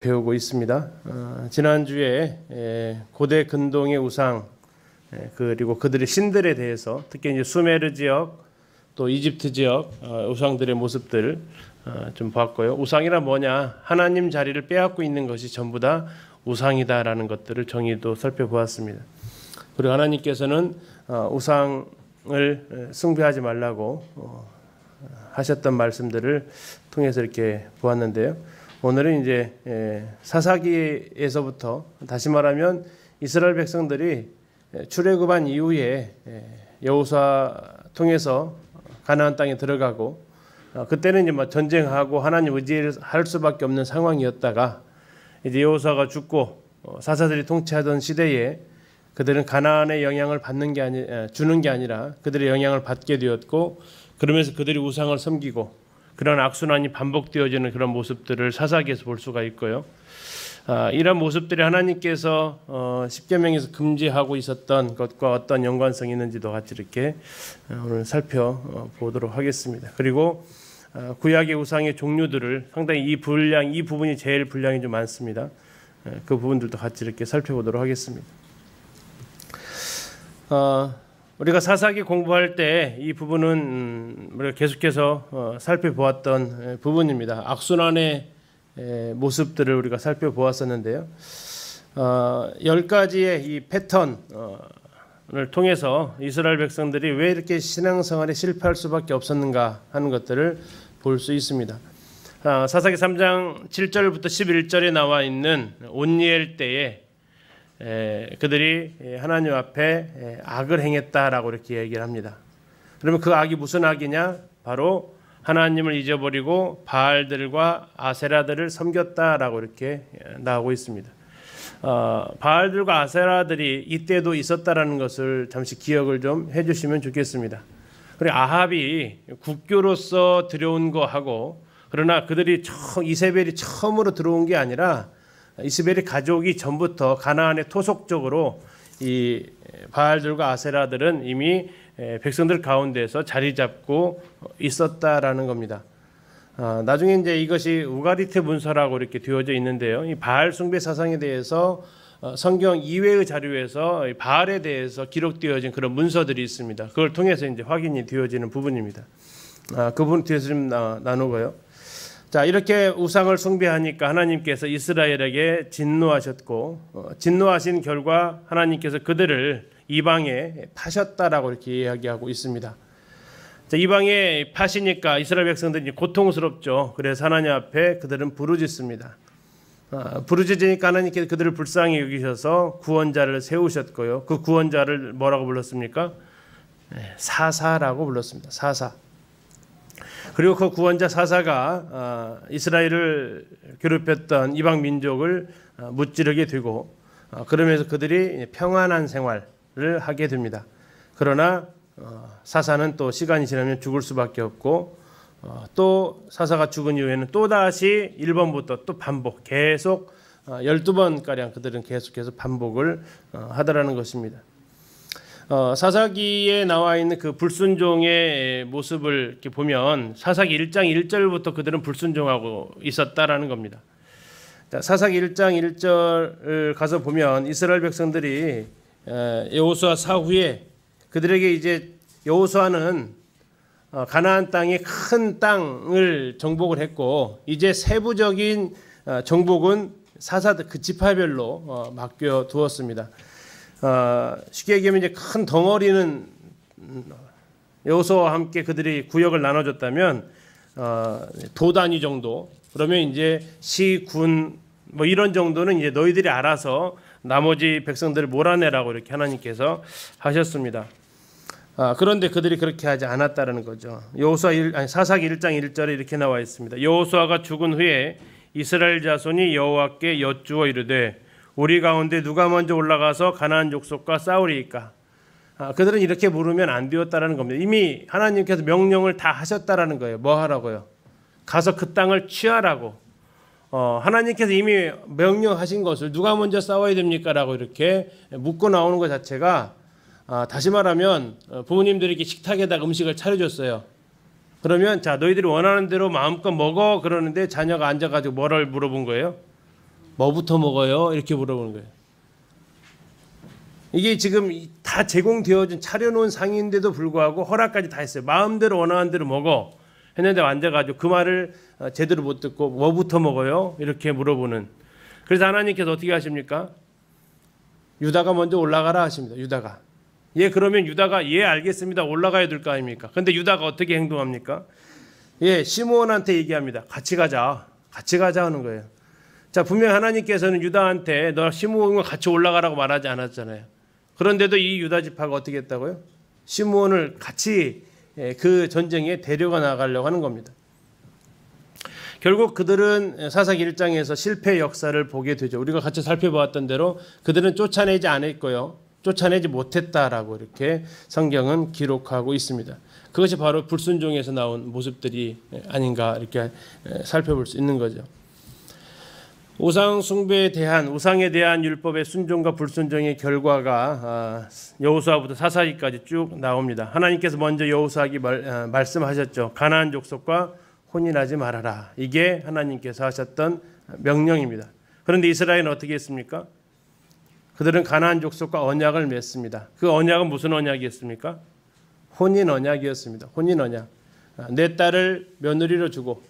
배우고 있습니다. 지난주에 고대 근동의 우상 그리고 그들의 신들에 대해서 특히 이제 수메르 지역 또 이집트 지역 우상들의 모습들 좀 봤고요. 우상이란 뭐냐? 하나님 자리를 빼앗고 있는 것이 전부 다 우상이다라는 것들을 정의도 살펴보았습니다. 그리고 하나님께서는 우상을 숭배하지 말라고 하셨던 말씀들을 통해서 이렇게 보았는데요. 오늘은 이제 사사기에서부터 다시 말하면 이스라엘 백성들이 출애굽한 이후에 여호수아 통해서 가나안 땅에 들어가고 그때는 이제 뭐 전쟁하고 하나님 의지할 수밖에 없는 상황이었다가 이제 여호수아가 죽고 사사들이 통치하던 시대에 그들은 가나안의 영향을 주는 게 아니라 그들의 영향을 받게 되었고 그러면서 그들이 우상을 섬기고 그런 악순환이 반복되어지는 그런 모습들을 사사기에서 볼 수가 있고요. 이런 모습들이 하나님께서 십계명에서 금지하고 있었던 것과 어떤 연관성이 있는지도 같이 이렇게 오늘 살펴보도록 하겠습니다. 그리고 구약의 우상의 종류들을 상당히 이 부분이 제일 분량이 좀 많습니다. 그 부분들도 같이 이렇게 살펴보도록 하겠습니다. 우리가 사사기 공부할 때 이 부분은 우리가 계속해서 살펴보았던 부분입니다. 악순환의 모습들을 우리가 살펴보았었는데요. 10가지의 이 패턴을 통해서 이스라엘 백성들이 왜 이렇게 신앙생활에 실패할 수밖에 없었는가 하는 것들을 볼 수 있습니다. 사사기 3장 7절부터 11절에 나와 있는 온니엘 때에 그들이 하나님 앞에 악을 행했다라고 이렇게 얘기를 합니다. 그러면 그 악이 무슨 악이냐? 바로 하나님을 잊어버리고 바알들과 아세라들을 섬겼다라고 이렇게 나오고 있습니다. 바알들과 아세라들이 이때도 있었다라는 것을 잠시 기억을 좀 해주시면 좋겠습니다. 그리고 아합이 국교로서 들여온 거하고 그러나 그들이 이세벨이 처음으로 들어온 게 아니라 이스벨의 가족이 전부터 가나안의 토속적으로 이 바알들과 아세라들은 이미 백성들 가운데서 자리 잡고 있었다라는 겁니다. 나중에 이제 이것이 우가리트 문서라고 이렇게 되어져 있는데요. 이 바알 숭배 사상에 대해서 성경 이외의 자료에서 바알에 대해서 기록되어진 그런 문서들이 있습니다. 그걸 통해서 이제 확인이 되어지는 부분입니다. 그 부분 뒤에서 좀 나누고요. 자, 이렇게 우상을 숭배하니까 하나님께서 이스라엘에게 진노하셨고 진노하신 결과 하나님께서 그들을 이방에 파셨다라고 이렇게 이야기하고 있습니다. 자, 이방에 파시니까 이스라엘 백성들이 고통스럽죠. 그래서 하나님 앞에 그들은 부르짖습니다. 부르짖으니까 하나님께서 그들을 불쌍히 여기셔서 구원자를 세우셨고요. 그 구원자를 뭐라고 불렀습니까? 사사라고 불렀습니다. 사사. 그리고 그 구원자 사사가 이스라엘을 괴롭혔던 이방 민족을 무찌르게 되고 그러면서 그들이 평안한 생활을 하게 됩니다. 그러나 사사는 또 시간이 지나면 죽을 수밖에 없고 또 사사가 죽은 이후에는 또다시 1번부터 또 반복 계속 12번가량 그들은 계속해서 반복을 하더라는 것입니다. 사사기에 나와 있는 그 불순종의 모습을 이렇게 보면 사사기 1장 1절부터 그들은 불순종하고 있었다라는 겁니다. 사사기 1장 1절 가서 보면 이스라엘 백성들이 여호수아 사후에 그들에게 이제 여호수아는 가나안 땅의 큰 땅을 정복을 했고 이제 세부적인 정복은 사사들 그 지파별로 맡겨 두었습니다. 쉽게 얘기하면 이제 큰 덩어리는 여호수아와 함께 그들이 구역을 나눠줬다면 도 단위 정도 그러면 이제 시, 군 뭐 이런 정도는 이제 너희들이 알아서 나머지 백성들을 몰아내라고 이렇게 하나님께서 하셨습니다. 그런데 그들이 그렇게 하지 않았다는 거죠. 사사기 1장 1절에 이렇게 나와 있습니다. 여호수아가 죽은 후에 이스라엘 자손이 여호와께 여쭈어 이르되 우리 가운데 누가 먼저 올라가서 가나안 족속과 싸우리이까? 그들은 이렇게 물으면 안 되었다라는 겁니다. 이미 하나님께서 명령을 다 하셨다라는 거예요. 뭐 하라고요? 가서 그 땅을 취하라고. 하나님께서 이미 명령하신 것을 누가 먼저 싸워야 됩니까? 라고 이렇게 묻고 나오는 것 자체가 다시 말하면 부모님들이 이렇게 식탁에다가 음식을 차려줬어요. 그러면 자 너희들이 원하는 대로 마음껏 먹어 그러는데 자녀가 앉아가지고 뭐를 물어본 거예요? 뭐부터 먹어요? 이렇게 물어보는 거예요. 이게 지금 다 제공되어진 차려놓은 상인데도 불구하고 허락까지 다 했어요. 마음대로 원하는 대로 먹어 했는데 앉아가지고 그 말을 제대로 못 듣고 뭐부터 먹어요? 이렇게 물어보는. 그래서 하나님께서 어떻게 하십니까? 유다가 먼저 올라가라 하십니다. 유다가. 예, 그러면 유다가 예 알겠습니다. 올라가야 될 거 아닙니까? 근데 유다가 어떻게 행동합니까? 예, 시므온한테 얘기합니다. 같이 가자. 같이 가자 하는 거예요. 자, 분명 하나님께서는 유다한테 너 시므온과 같이 올라가라고 말하지 않았잖아요. 그런데도 이 유다 지파가 어떻게 했다고요? 시므온을 같이 그 전쟁에 데려가 나가려고 하는 겁니다. 결국 그들은 사사기 1장에서 실패의 역사를 보게 되죠. 우리가 같이 살펴보았던 대로 그들은 쫓아내지 않았고요. 쫓아내지 못했다라고 이렇게 성경은 기록하고 있습니다. 그것이 바로 불순종에서 나온 모습들이 아닌가 이렇게 살펴볼 수 있는 거죠. 우상 숭배에 대한 우상에 대한 율법의 순종과 불순종의 결과가 여호수아부터 사사기까지 쭉 나옵니다. 하나님께서 먼저 여호수아에게 말씀하셨죠. 가나안 족속과 혼인하지 말아라. 이게 하나님께서 하셨던 명령입니다. 그런데 이스라엘은 어떻게 했습니까? 그들은 가나안 족속과 언약을 맺습니다. 그 언약은 무슨 언약이었습니까? 혼인 언약이었습니다. 혼인 언약. 내 딸을 며느리로 주고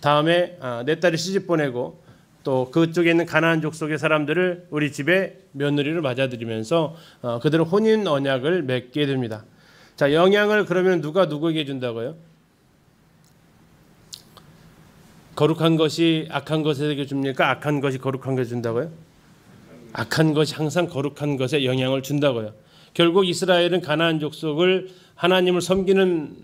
다음에 내 딸을 시집 보내고 또 그쪽에 있는 가나안 족속의 사람들을 우리 집에 며느리를 맞아들이면서 그들은 혼인 언약을 맺게 됩니다. 자, 영향을 그러면 누가 누구에게 준다고요? 거룩한 것이 악한 것에게 줍니까? 악한 것이 거룩한 것에 준다고요? 악한 것이 항상 거룩한 것에 영향을 준다고요. 결국 이스라엘은 가나안 족속을 하나님을 섬기는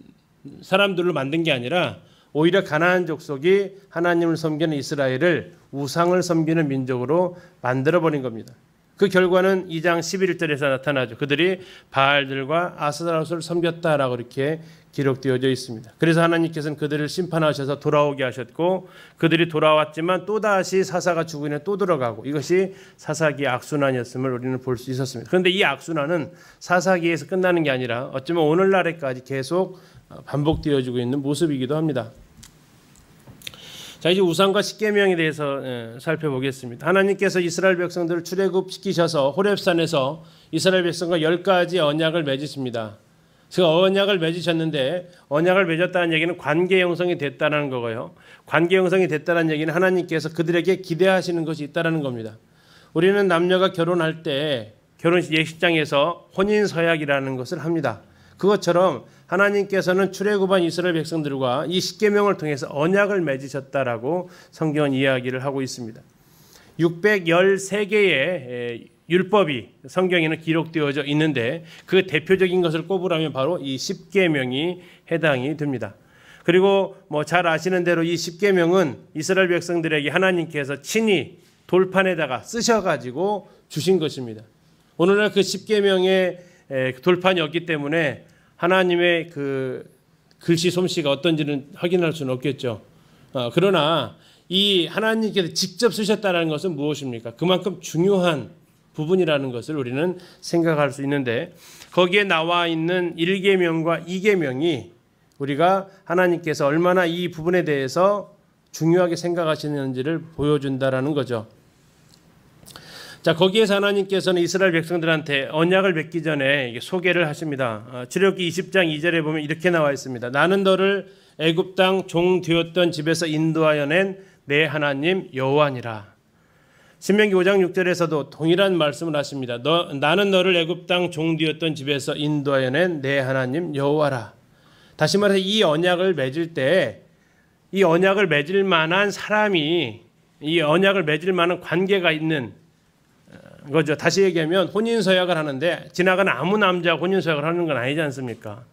사람들로 만든 게 아니라 오히려 가나안 족속이 하나님을 섬기는 이스라엘을 우상을 섬기는 민족으로 만들어버린 겁니다. 그 결과는 2장 11절에서 나타나죠. 그들이 바알들과 아스타롯을 섬겼다라고 이렇게 기록되어져 있습니다. 그래서 하나님께서는 그들을 심판하셔서 돌아오게 하셨고 그들이 돌아왔지만 또다시 사사가 죽으니 또 들어가고 이것이 사사기의 악순환이었음을 우리는 볼 수 있었습니다. 그런데 이 악순환은 사사기에서 끝나는 게 아니라 어쩌면 오늘날에까지 계속 반복되어지고 있는 모습이기도 합니다. 자, 이제 우상과 십계명에 대해서 살펴보겠습니다. 하나님께서 이스라엘 백성들을 출애굽시키셔서 호렙산에서 이스라엘 백성과 10가지 언약을 맺으십니다. 그 언약을 맺으셨는데 언약을 맺었다는 얘기는 관계 형성이 됐다는 거고요. 관계 형성이 됐다는 얘기는 하나님께서 그들에게 기대하시는 것이 있다는 겁니다. 우리는 남녀가 결혼할 때 결혼식 예식장에서 혼인서약이라는 것을 합니다. 그것처럼 하나님께서는 출애굽한 이스라엘 백성들과 이 십계명을 통해서 언약을 맺으셨다라고 성경은 이야기를 하고 있습니다. 613개의 율법이 성경에는 기록되어져 있는데 그 대표적인 것을 꼽으라면 바로 이 십계명이 해당이 됩니다. 그리고 잘 아시는 대로 이 십계명은 이스라엘 백성들에게 하나님께서 친히 돌판에다가 쓰셔가지고 주신 것입니다. 오늘날 그 십계명의 돌판이 없기 때문에 하나님의 그 글씨 솜씨가 어떤지는 확인할 수는 없겠죠. 그러나 이 하나님께서 직접 쓰셨다는 것은 무엇입니까? 그만큼 중요한 부분이라는 것을 우리는 생각할 수 있는데 거기에 나와 있는 1계명과 2계명이 우리가 하나님께서 얼마나 이 부분에 대해서 중요하게 생각하시는지를 보여준다라는 거죠. 자, 거기에서 하나님께서는 이스라엘 백성들한테 언약을 맺기 전에 소개를 하십니다. 출애굽기 20장 2절에 보면 이렇게 나와 있습니다. 나는 너를 애굽 땅 종 되었던 집에서 인도하여 낸 내 하나님 여호와니라. 신명기 5장 6절에서도 동일한 말씀을 하십니다. 나는 너를 애굽 땅 종 되었던 집에서 인도하여 낸 내 하나님 여호와라. 다시 말해서 이 언약을 맺을 때 이 언약을 맺을 만한 사람이 이 언약을 맺을 만한 관계가 있는 거죠. 다시 얘기하면 혼인서약을 하는데 지나가는 아무 남자하고 혼인서약을 하는 건 아니지 않습니까?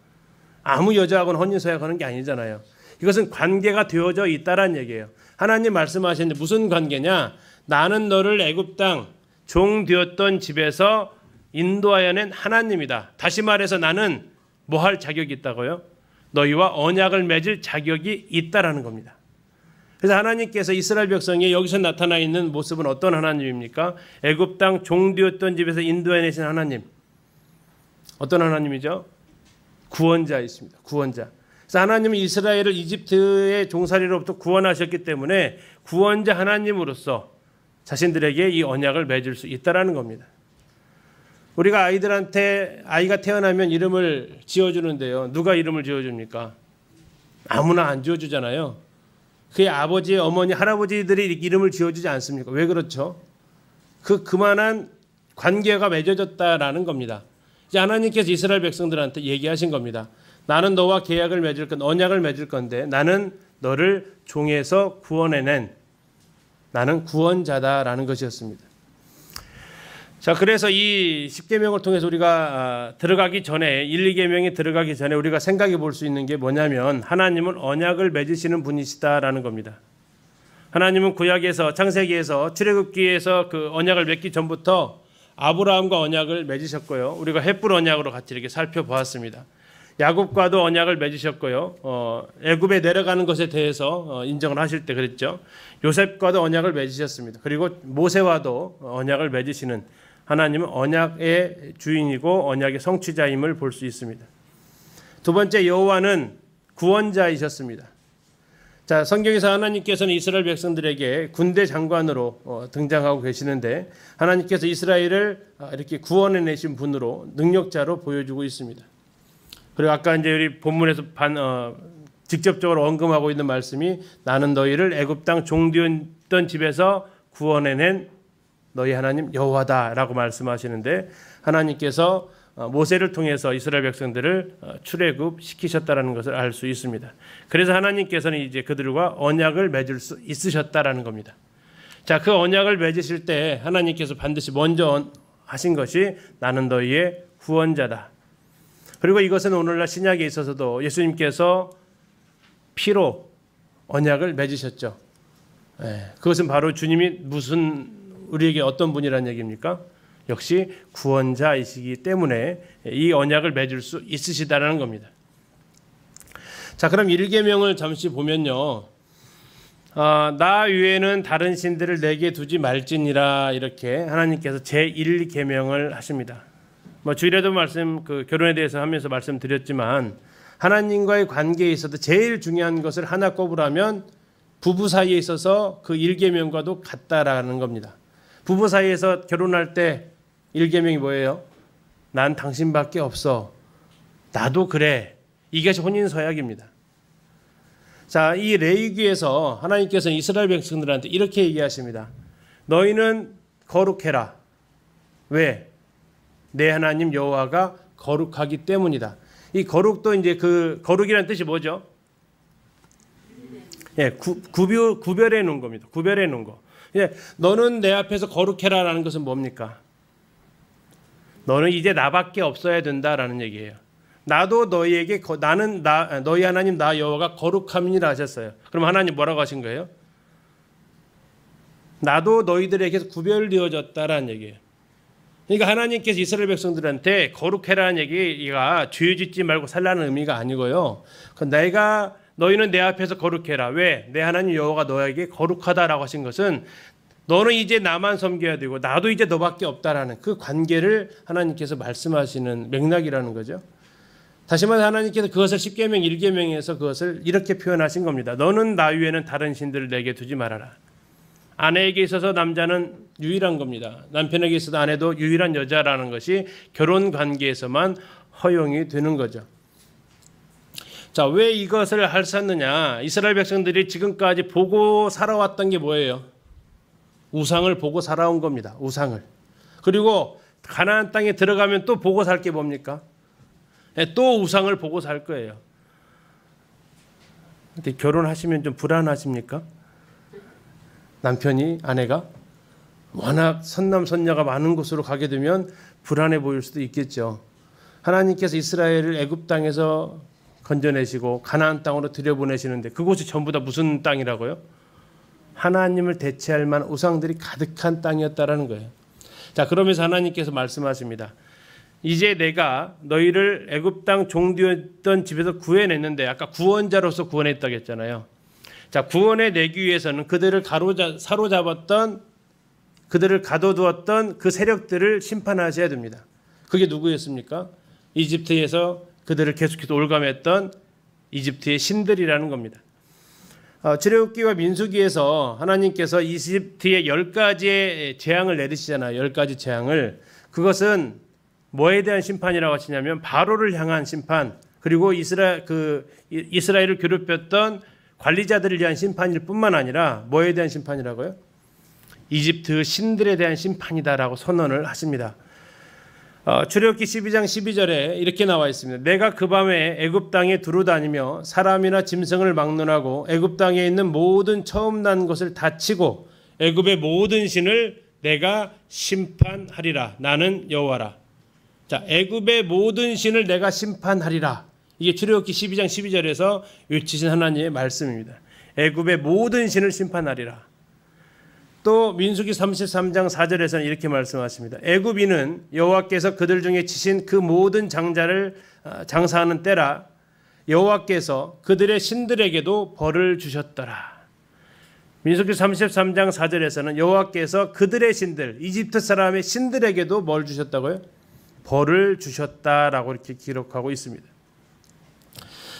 아무 여자하고는 혼인서약하는 게 아니잖아요. 이것은 관계가 되어져 있다라는 얘기예요. 하나님 말씀하시는데 무슨 관계냐? 나는 너를 애굽 땅 종 되었던 집에서 인도하여 낸 하나님이다. 다시 말해서 나는 뭐 할 자격이 있다고요? 너희와 언약을 맺을 자격이 있다라는 겁니다. 그래서 하나님께서 이스라엘 백성이 여기서 나타나 있는 모습은 어떤 하나님입니까? 애굽 땅 종 되었던 집에서 인도해 내신 하나님. 어떤 하나님이죠? 구원자이십니다. 구원자. 그래서 하나님은 이스라엘을 이집트의 종살이로부터 구원하셨기 때문에 구원자 하나님으로서 자신들에게 이 언약을 맺을 수 있다라는 겁니다. 우리가 아이들한테 아이가 태어나면 이름을 지어주는데요. 누가 이름을 지어줍니까? 아무나 안 지어주잖아요. 그의 아버지, 어머니, 할아버지들이 이름을 지어주지 않습니까? 왜 그렇죠? 그만한 관계가 맺어졌다라는 겁니다. 이제 하나님께서 이스라엘 백성들한테 얘기하신 겁니다. 나는 너와 계약을 맺을 건 언약을 맺을 건데 나는 너를 종에서 구원해낸 나는 구원자다라는 것이었습니다. 자, 그래서 이 10계명을 통해서 우리가 들어가기 전에 1, 2계명에 들어가기 전에 우리가 생각해 볼 수 있는 게 뭐냐면 하나님은 언약을 맺으시는 분이시다라는 겁니다. 하나님은 구약에서 창세기에서 출애굽기에서 그 언약을 맺기 전부터 아브라함과 언약을 맺으셨고요. 우리가 헷불 언약으로 같이 이렇게 살펴보았습니다. 야곱과도 언약을 맺으셨고요. 애굽에 내려가는 것에 대해서 인정을 하실 때 그랬죠. 요셉과도 언약을 맺으셨습니다. 그리고 모세와도 언약을 맺으시는 하나님은 언약의 주인이고 언약의 성취자임을 볼 수 있습니다. 두 번째, 여호와는 구원자이셨습니다. 자, 성경에서 하나님께서는 이스라엘 백성들에게 군대 장관으로 등장하고 계시는데 하나님께서 이스라엘을 이렇게 구원해 내신 분으로 능력자로 보여주고 있습니다. 그리고 아까 이제 우리 본문에서 직접적으로 언급하고 있는 말씀이 나는 너희를 애굽 땅 종되었던 집에서 구원해낸 너희 하나님 여호와다라고 말씀하시는데 하나님께서 모세를 통해서 이스라엘 백성들을 출애굽 시키셨다라는 것을 알 수 있습니다. 그래서 하나님께서는 이제 그들과 언약을 맺을 수 있으셨다라는 겁니다. 자, 그 언약을 맺으실 때 하나님께서 반드시 먼저 하신 것이 나는 너희의 구원자다. 그리고 이것은 오늘날 신약에 있어서도 예수님께서 피로 언약을 맺으셨죠. 그것은 바로 주님이 우리에게 어떤 분이라는 얘기입니까? 역시 구원자이시기 때문에 이 언약을 맺을 수 있으시다라는 겁니다. 자, 그럼 1계명을 잠시 보면요. 나 외에는 다른 신들을 내게 두지 말지니라 이렇게 하나님께서 제1계명을 하십니다. 주일에도 결혼에 대해서 하면서 말씀드렸지만 하나님과의 관계에 있어서 제일 중요한 것을 하나 꼽으라면 부부 사이에 있어서 그 1계명과도 같다라는 겁니다. 부부 사이에서 결혼할 때 1계명이 뭐예요? 난 당신밖에 없어. 나도 그래. 이것이 혼인서약입니다. 자, 이 레위기에서 하나님께서 이스라엘 백성들한테 이렇게 얘기하십니다. 너희는 거룩해라. 왜? 내 하나님 여호와가 거룩하기 때문이다. 이 거룩도 이제 그 거룩이라는 뜻이 뭐죠? 구별해 놓은 겁니다. 구별해 놓은 거. 너는 내 앞에서 거룩해라라는 것은 뭡니까? 너는 이제 나밖에 없어야 된다라는 얘기예요. 나도 너희에게 너희 하나님 나 여호와가 거룩함이라 하셨어요. 그럼 하나님 뭐라고 하신 거예요? 나도 너희들에게서 구별되어졌다라는 얘기예요. 그러니까 하나님께서 이스라엘 백성들한테 거룩해라는 얘기가 죄 짓지 말고 살라는 의미가 아니고요. 너희는 내 앞에서 거룩해라. 왜? 내 하나님 여호와가 너에게 거룩하다라고 하신 것은 너는 이제 나만 섬겨야 되고 나도 이제 너밖에 없다라는 그 관계를 하나님께서 말씀하시는 맥락이라는 거죠. 다시 말해 하나님께서 그것을 10계명 1계명에서 그것을 이렇게 표현하신 겁니다. 너는 나 외에는 다른 신들을 내게 두지 말아라. 아내에게 있어서 남자는 유일한 겁니다. 남편에게 있어서 아내도 유일한 여자라는 것이 결혼 관계에서만 허용이 되는 거죠. 자, 왜 이것을 하셨느냐? 이스라엘 백성들이 지금까지 보고 살아왔던 게 뭐예요? 우상을 보고 살아온 겁니다. 우상을. 그리고 가나안 땅에 들어가면 또 보고 살 게 뭡니까? 또 우상을 보고 살 거예요. 근데 결혼하시면 좀 불안하십니까? 남편이 아내가 워낙 선남선녀가 많은 곳으로 가게 되면 불안해 보일 수도 있겠죠. 하나님께서 이스라엘을 애굽 땅에서 건져내시고 가나안 땅으로 들여보내시는데 그곳이 전부 다 무슨 땅이라고요? 하나님을 대체할 만한 우상들이 가득한 땅이었다라는 거예요. 자, 그러면서 하나님께서 말씀하십니다. 이제 내가 너희를 애굽 땅 종되었던 집에서 구해냈는데 아까 구원자로서 구원했다고 했잖아요. 자, 구원해 내기 위해서는 그들을 사로잡았던 그들을 가둬두었던 그 세력들을 심판하셔야 됩니다. 그게 누구였습니까? 이집트에서 그들을 계속해서 올감했던 이집트의 신들이라는 겁니다. 출애굽기와 민수기에서 하나님께서 이집트의 10가지의 재앙을 내리시잖아요. 10가지 재앙을. 그것은 뭐에 대한 심판이라고 하시냐면 바로를 향한 심판, 그리고 이스라엘을 괴롭혔던 관리자들을 위한 심판일 뿐만 아니라 뭐에 대한 심판이라고요? 이집트 신들에 대한 심판이다라고 선언을 하십니다. 출애굽기 12장 12절에 이렇게 나와 있습니다. 내가 그 밤에 애굽 땅에 두루다니며 사람이나 짐승을 막론하고 애굽 땅에 있는 모든 처음 난 것을 다 치고 애굽의 모든 신을 내가 심판하리라. 나는 여호와라. 자, 애굽의 모든 신을 내가 심판하리라. 이게 출애굽기 12장 12절에서 외치신 하나님의 말씀입니다. 애굽의 모든 신을 심판하리라. 또 민수기 33장 4절에서는 이렇게 말씀하십니다. 애굽인은 여호와께서 그들 중에 치신 그 모든 장자를 장사하는 때라. 여호와께서 그들의 신들에게도 벌을 주셨더라. 민수기 33장 4절에서는 여호와께서 그들의 신들, 이집트 사람의 신들에게도 뭘 주셨다고요? 벌을 주셨다라고 이렇게 기록하고 있습니다.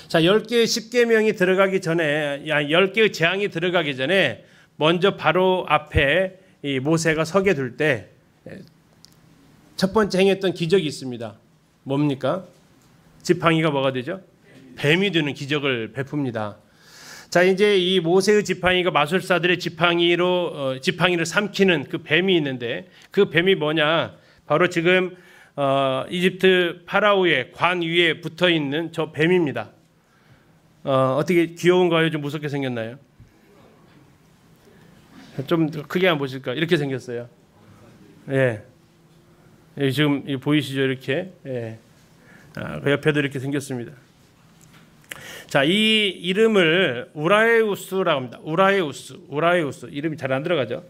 자, 10개의 십계명이 들어가기 전에, 10개의 재앙이 들어가기 전에 먼저 바로 앞에 이 모세가 서게 될 때 첫 번째 행했던 기적이 있습니다. 뭡니까? 지팡이가 뭐가 되죠? 뱀이 되는 기적을 베풉니다. 자, 이제 이 모세의 지팡이가 마술사들의 지팡이를 삼키는 그 뱀이 있는데, 그 뱀이 뭐냐? 바로 지금 이집트 파라오의 관 위에 붙어 있는 저 뱀입니다. 어떻게 귀여운가요? 좀 무섭게 생겼나요? 좀 크게 한번 보실까요? 이렇게 생겼어요. 예. 지금 보이시죠? 이렇게. 예. 그 옆에도 이렇게 생겼습니다. 자, 이 이름을 우라에우스라고 합니다. 우라에우스. 이름이 잘 안 들어가죠.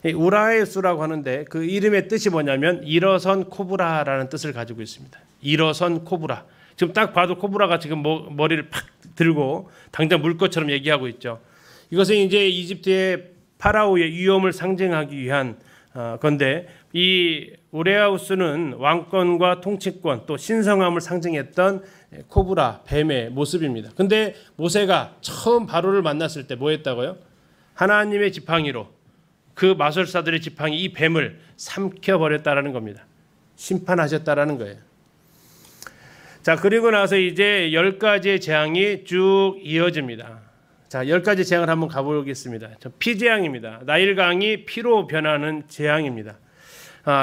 우라에우스라고 하는데 그 이름의 뜻이 뭐냐면 일어선 코브라라는 뜻을 가지고 있습니다. 일어선 코브라. 지금 딱 봐도 코브라가 지금 머리를 팍 들고 당장 물 것처럼 얘기하고 있죠. 이것은 이제 이집트의 파라오의 위엄을 상징하기 위한 건데, 이 우레아우스는 왕권과 통치권 또 신성함을 상징했던 코브라, 뱀의 모습입니다. 근데 모세가 처음 바로를 만났을 때 뭐 했다고요? 하나님의 지팡이로 그 마술사들의 지팡이 이 뱀을 삼켜버렸다라는 겁니다. 심판하셨다라는 거예요. 자, 그리고 나서 이제 10가지의 재앙이 쭉 이어집니다. 자, 10가지 재앙을 한번 가보겠습니다. 피재앙입니다. 나일강이 피로 변하는 재앙입니다.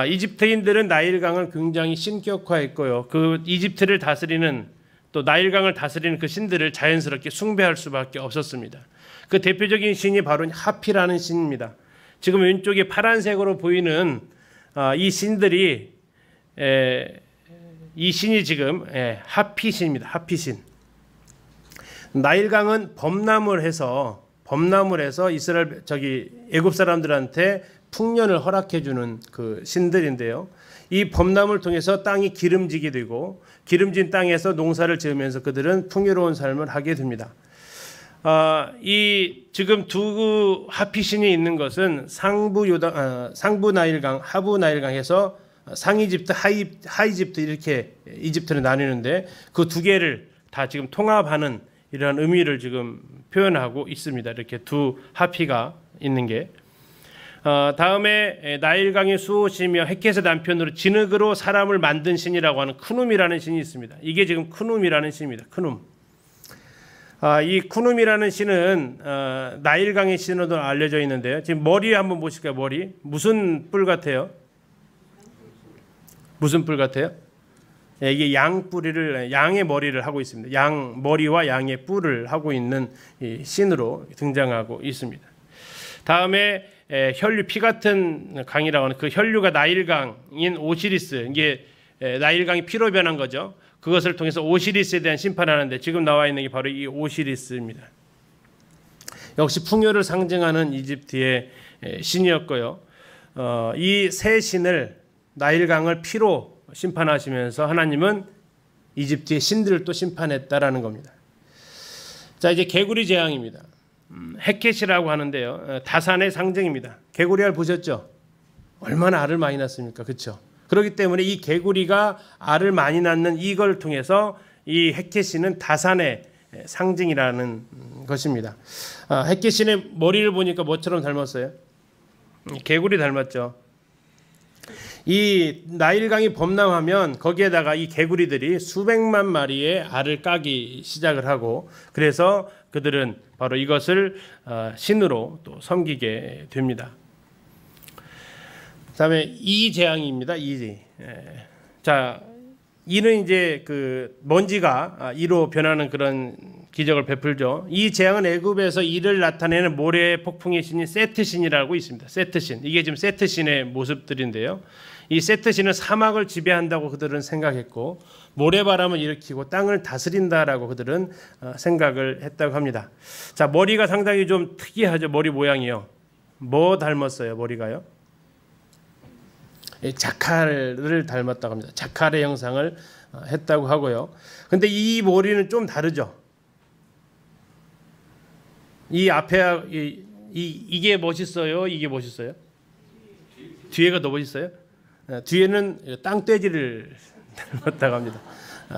이집트인들은 나일강을 굉장히 신격화했고요. 그 이집트를 다스리는, 또 나일강을 다스리는 그 신들을 자연스럽게 숭배할 수밖에 없었습니다. 그 대표적인 신이 바로 하피라는 신입니다. 지금 왼쪽에 파란색으로 보이는 이 신들이 이 신이 지금 하피신입니다. 하피신. 나일강은 범람을 해서 이스라엘 애굽 사람들한테 풍년을 허락해 주는 그 신들인데요. 이 범람을 통해서 땅이 기름지게 되고 기름진 땅에서 농사를 지으면서 그들은 풍요로운 삶을 하게 됩니다. 이 지금 두 하피신이 있는 것은 상부 나일강, 하부 나일강에서 상이집트, 하이집트 이렇게 이집트를 나뉘는데 그 두 개를 다 지금 통합하는 이러한 의미를 지금 표현하고 있습니다. 이렇게 두 하피가 있는 게. 다음에 나일강의 수호시며 헷켓의 남편으로 진흙으로 사람을 만든 신이라고 하는 크눔이라는 신이 있습니다. 이게 지금 크눔이라는 신입니다. 크눔. 이 크눔이라는 신은 나일강의 신으로 알려져 있는데요. 지금 머리 한번 보실까요? 머리. 무슨 뿔 같아요? 무슨 뿔 같아요? 이게 양의 머리를 하고 있습니다. 양 머리와 양의 뿔을 하고 있는 이 신으로 등장하고 있습니다. 다음에 혈류, 피 같은 강이라고 하는 그 혈류가 나일강인 오시리스, 이게 나일강이 피로 변한 거죠. 그것을 통해서 오시리스에 대한 심판하는데 지금 나와 있는 게 바로 이 오시리스입니다. 역시 풍요를 상징하는 이집트의 신이었고요. 이 세 신을, 나일강을 피로 심판하시면서 하나님은 이집트의 신들을 또 심판했다라는 겁니다. 자, 이제 개구리 재앙입니다. 헷켓이라고 하는데요. 다산의 상징입니다. 개구리 알 보셨죠? 얼마나 알을 많이 낳습니까? 그렇죠? 그렇기 때문에 이 개구리가 알을 많이 낳는 이걸 통해서 이 헷켓이는 다산의 상징이라는 것입니다. 햇귀신의 머리를 보니까 뭐처럼 닮았어요? 개구리 닮았죠. 이 나일강이 범람하면 거기에다가 이 개구리들이 수백만 마리의 알을 까기 시작을 하고, 그래서 그들은 바로 이것을 신으로 또 섬기게 됩니다. 그다음에 이재앙입니다. 자, 이는 이제 그 먼지가 이로 변하는 그런 기적을 베풀죠. 이 재앙은 애굽에서 이를 나타내는 모래의 폭풍의 신인 세트 신이라고 있습니다. 세트 신. 이게 지금 세트 신의 모습들인데요. 이 세트 신은 사막을 지배한다고 그들은 생각했고, 모래바람을 일으키고 땅을 다스린다라고 그들은 생각을 했다고 합니다. 자, 머리가 상당히 좀 특이하죠. 머리 모양이요. 뭐 닮았어요? 머리가요? 자칼을 닮았다고 합니다. 자칼의 형상을 했다고 하고요. 근데 이 머리는 좀 다르죠. 이 앞에 이게 멋있어요? 이게 멋있어요? 뒤에가 더 멋있어요? 뒤에는 땅돼지를 닮았다고 합니다.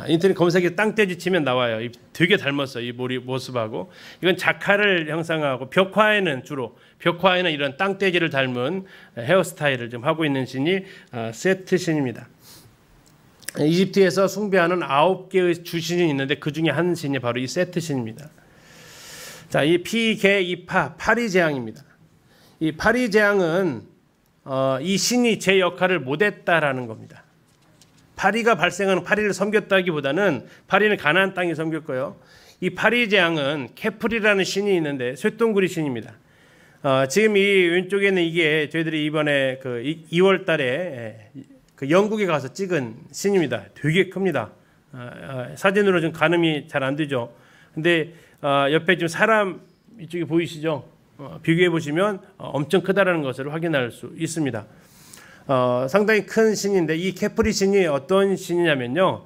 인터넷 검색에 땅돼지 치면 나와요. 되게 닮았어요. 이 머리 모습하고. 이건 자칼을 형상하고, 벽화에는 이런 땅돼지를 닮은 헤어스타일을 좀 하고 있는 신이 세트 신입니다. 이집트에서 숭배하는 9개의 주신이 있는데 그 중에 한 신이 바로 이 세트 신입니다. 자, 이 피, 개, 이파, 파리 재앙입니다. 이 파리 재앙은 이 신이 제 역할을 못했다라는 겁니다. 파리가 발생하는, 파리를 섬겼다기보다는 파리는 가나안 땅에 섬겼고요. 이 파리 재앙은 케프리라는 신이 있는데 쇠똥구리 신입니다. 지금 이 왼쪽에 있는 이게 저희들이 이번에 그 2월 달에 그 영국에 가서 찍은 신입니다. 되게 큽니다. 사진으로 좀 가늠이 잘 안 되죠. 근데 옆에 지금 사람 이쪽에 보이시죠? 비교해 보시면 엄청 크다라는 것을 확인할 수 있습니다. 상당히 큰 신인데, 이 케프리 신이 어떤 신이냐면요,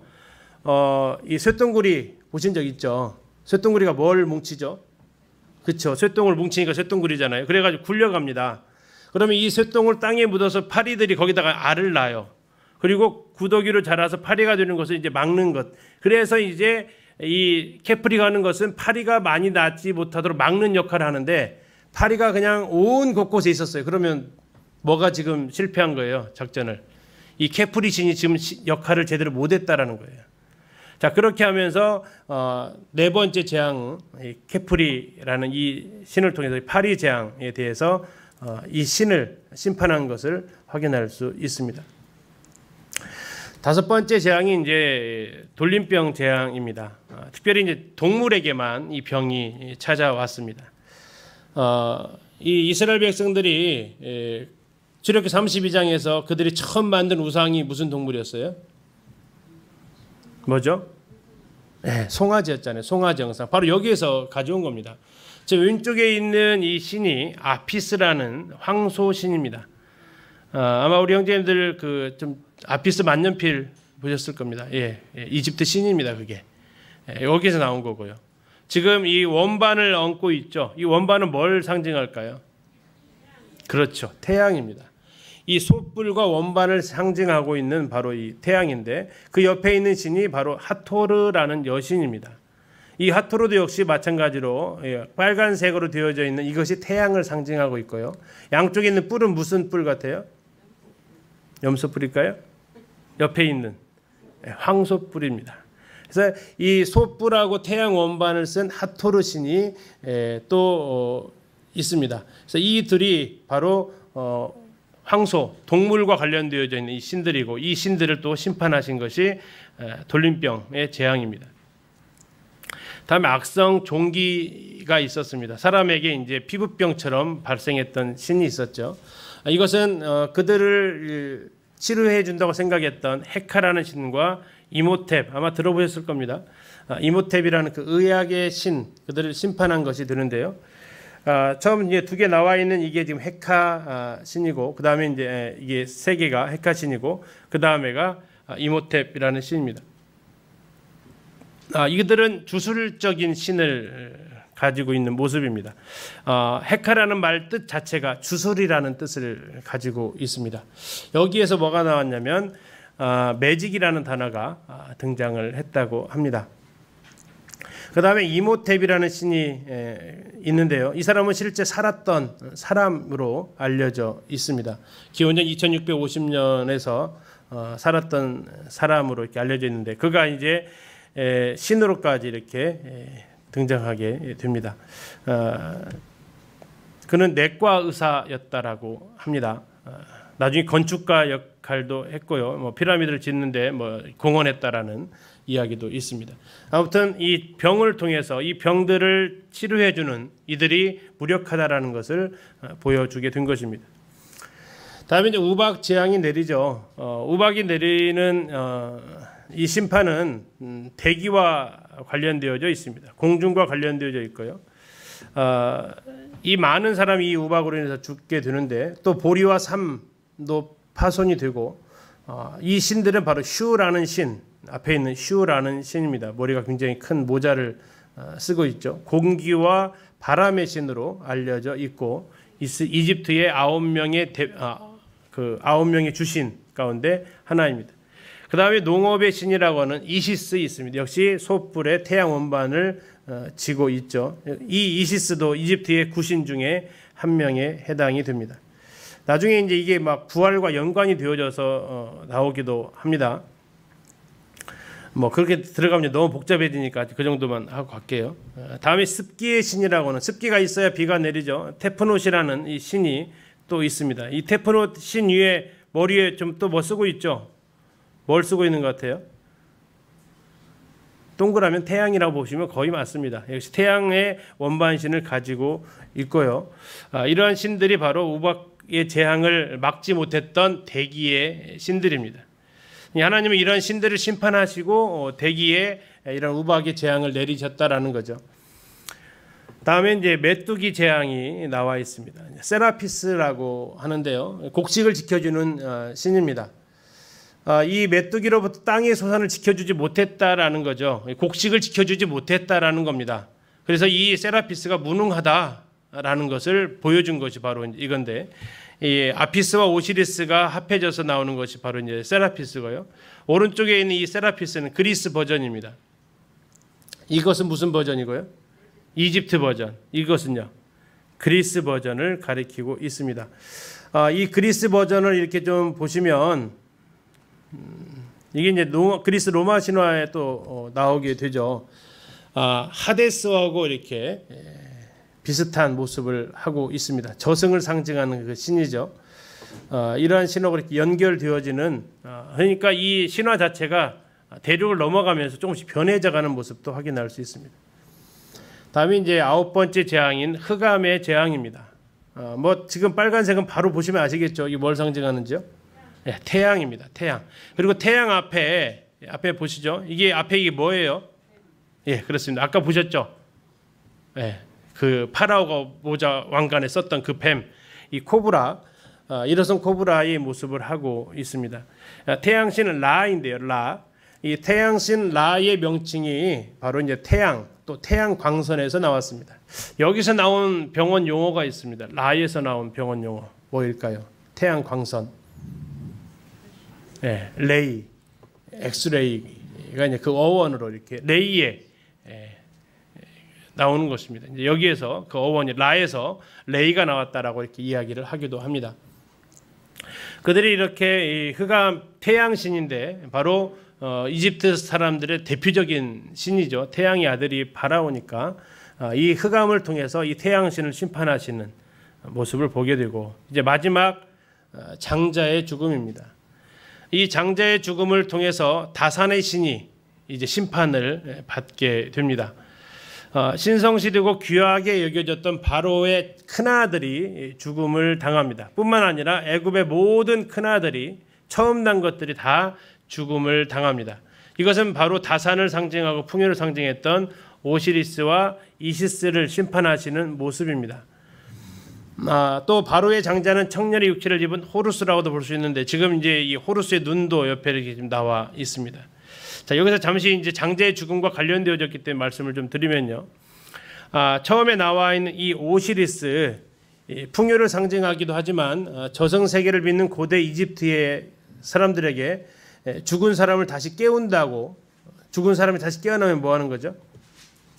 이 쇠똥구리 보신 적 있죠? 쇠똥구리가 뭘 뭉치죠? 그렇죠. 쇠똥을 뭉치니까 쇠똥구리잖아요. 그래가지고 굴려갑니다. 그러면 이 쇠똥을 땅에 묻어서 파리들이 거기다가 알을 낳아요. 그리고 구더기로 자라서 파리가 되는 것을 이제 막는 것. 그래서 이제 이 케프리가 하는 것은 파리가 많이 낳지 못하도록 막는 역할을 하는데, 파리가 그냥 온 곳곳에 있었어요. 그러면 뭐가 지금 실패한 거예요? 작전을. 이 케프리 신이 지금 역할을 제대로 못했다라는 거예요. 자, 그렇게 하면서 네 번째 재앙, 케프리라는 이 신을 통해서 파리 재앙에 대해서 이 신을 심판한 것을 확인할 수 있습니다. 다섯 번째 재앙이 이제 돌림병 재앙입니다. 특별히 이제 동물에게만 이 병이 찾아왔습니다. 이 이스라엘 백성들이 출애굽기 32장에서 그들이 처음 만든 우상이 무슨 동물이었어요? 뭐죠? 네, 송아지였잖아요. 송아지 형상. 바로 여기에서 가져온 겁니다. 제 왼쪽에 있는 이 신이 아피스라는 황소신입니다. 아마 우리 형제님들 그 좀 아피스 만년필 보셨을 겁니다. 이집트 신입니다. 그게 여기서 나온 거고요. 지금 이 원반을 얹고 있죠. 이 원반은 뭘 상징할까요? 그렇죠. 태양입니다. 이 솥불과 원반을 상징하고 있는 바로 이 태양인데, 그 옆에 있는 신이 바로 하토르라는 여신입니다. 이 하토르도 역시 마찬가지로 빨간색으로 되어져 있는 이것이 태양을 상징하고 있고요. 양쪽에 있는 뿔은 무슨 뿔 같아요? 염소뿔일까요? 옆에 있는 황소뿔입니다. 그래서 이 솥불하고 태양 원반을 쓴 하토르 신이 또 있습니다. 그래서 이 둘이 바로 황소, 동물과 관련되어져 있는 이 신들이고, 이 신들을 또 심판하신 것이 돌림병의 재앙입니다. 다음에 악성 종기가 있었습니다. 사람에게 이제 피부병처럼 발생했던 신이 있었죠. 이것은 그들을 치료해 준다고 생각했던 헤카라는 신과 이모텝, 아마 들어보셨을 겁니다. 이모텝이라는 그 의학의 신, 그들을 심판한 것이 되는데요. 처음 이제 두 개 나와 있는 이게 지금 헤카 신이고, 그 다음에 이제 이게 세 개가 헤카 신이고, 그 다음에가 이모텝이라는 신입니다. 이들은 주술적인 신을 가지고 있는 모습입니다. 헤카라는 말 뜻 자체가 주술이라는 뜻을 가지고 있습니다. 여기에서 뭐가 나왔냐면 매직이라는 단어가 등장을 했다고 합니다. 그 다음에 이모텝이라는 신이 있는데요. 이 사람은 실제 살았던 사람으로 알려져 있습니다. 기원전 2650년에서 살았던 사람으로 이렇게 알려져 있는데 그가 이제 신으로까지 이렇게 등장하게 됩니다. 그는 내과 의사였다라고 합니다. 나중에 건축가 역할도 했고요. 뭐 피라미드를 짓는데 뭐 공헌했다라는 이야기도 있습니다. 아무튼 이 병을 통해서 이 병들을 치료해주는 이들이 무력하다라는 것을 보여주게 된 것입니다. 다음에 이제 우박 재앙이 내리죠. 우박이 내리는 이 심판은 대기와 관련되어져 있습니다. 공중과 관련되어져 있고요. 이 많은 사람이 이 우박으로 인해서 죽게 되는데 또 보리와 삼도 파손이 되고 이 신들은 바로 슈라는 신, 앞에 있는 슈라는 신입니다. 머리가 굉장히 큰 모자를 쓰고 있죠. 공기와 바람의 신으로 알려져 있고 이집트의 9명의 주신 가운데 하나입니다. 그 다음에 농업의 신이라고 하는 이시스 있습니다. 역시 솥불에 태양 원반을 지고 있죠. 이 이시스도 이집트의 구신 중에 한 명에 해당이 됩니다. 나중에 이제 이게 막 부활과 연관이 되어져서 나오기도 합니다. 뭐 그렇게 들어가면 너무 복잡해지니까 그 정도만 하고 갈게요. 다음에 습기의 신이라고 하는, 습기가 있어야 비가 내리죠. 테프노시라는 이 신이 또 있습니다. 이 테프노 신 위에 머리에 좀 또 뭐 쓰고 있죠? 뭘 쓰고 있는 것 같아요? 동그라면 태양이라고 보시면 거의 맞습니다. 역시 태양의 원반신을 가지고 있고요. 이러한 신들이 바로 우박의 재앙을 막지 못했던 대기의 신들입니다. 하나님은 이런 신들을 심판하시고 대기에 이런 우박의 재앙을 내리셨다라는 거죠. 다음에 이제 메뚜기 재앙이 나와 있습니다. 세라피스라고 하는데요. 곡식을 지켜주는 신입니다. 이 메뚜기로부터 땅의 소산을 지켜주지 못했다라는 거죠. 곡식을 지켜주지 못했다라는 겁니다. 그래서 이 세라피스가 무능하다라는 것을 보여준 것이 바로 이건데, 이 아피스와 오시리스가 합해져서 나오는 것이 바로 이제 세라피스고요. 오른쪽에 있는 이 세라피스는 그리스 버전입니다. 이것은 무슨 버전이고요? 이집트 버전. 이것은요, 그리스 버전을 가리키고 있습니다. 이 그리스 버전을 이렇게 좀 보시면 이게 이제 그리스 로마 신화에 또 나오게 되죠. 하데스하고 이렇게 비슷한 모습을 하고 있습니다. 저승을 상징하는 그 신이죠. 이러한 신화가 이렇게 연결되어지는, 그러니까 이 신화 자체가 대륙을 넘어가면서 조금씩 변해져가는 모습도 확인할 수 있습니다. 다음에 이제 9번째 재앙인 흑암의 재앙입니다. 뭐 지금 빨간색은 바로 보시면 아시겠죠? 이게 뭘 상징하는지요? 네, 태양입니다. 태양. 그리고 태양 앞에 보시죠. 이게 앞에 이게 뭐예요? 예, 그렇습니다. 아까 보셨죠? 예, 그 파라오가 모자 왕관에 썼던 그 뱀, 이 코브라, 일어선 코브라의 모습을 하고 있습니다. 태양신은 라인데요. 라. 이 태양신 라의 명칭이 바로 이제 태양, 또 태양 광선에서 나왔습니다. 여기서 나온 병원 용어가 있습니다. 라에서 나온 병원 용어 뭐일까요? 태양 광선. 예, 레이, 엑스레이가 이제 그 어원으로 이렇게 레이에 나오는 것입니다. 이제 여기에서 그 어원이 라에서 레이가 나왔다라고 이렇게 이야기를 하기도 합니다. 그들이 이렇게 이 흑암 태양신인데 바로 이집트 사람들의 대표적인 신이죠. 태양의 아들이 바라오니까 이 흑암을 통해서 이 태양신을 심판하시는 모습을 보게 되고, 이제 마지막 장자의 죽음입니다. 이 장자의 죽음을 통해서 다산의 신이 이제 심판을 받게 됩니다. 신성시되고 귀하게 여겨졌던 바로의 큰아들이 죽음을 당합니다. 뿐만 아니라 애굽의 모든 큰아들이 처음 난 것들이 다 죽음을 당합니다. 이것은 바로 다산을 상징하고 풍요를 상징했던 오시리스와 이시스를 심판하시는 모습입니다. 또 바로의 장자는 청년의 육체를 입은 호루스라고도 볼 수 있는데, 지금 이제 이 호루스의 눈도 옆에 이렇게 지금 나와 있습니다. 자, 여기서 잠시 이제 장자의 죽음과 관련되어졌기 때문에 말씀을 좀 드리면요. 처음에 나와 있는 이 오시리스, 풍요를 상징하기도 하지만 저승 세계를 믿는 고대 이집트의 사람들에게 죽은 사람을 다시 깨운다고, 죽은 사람이 다시 깨어나면 뭐 하는 거죠?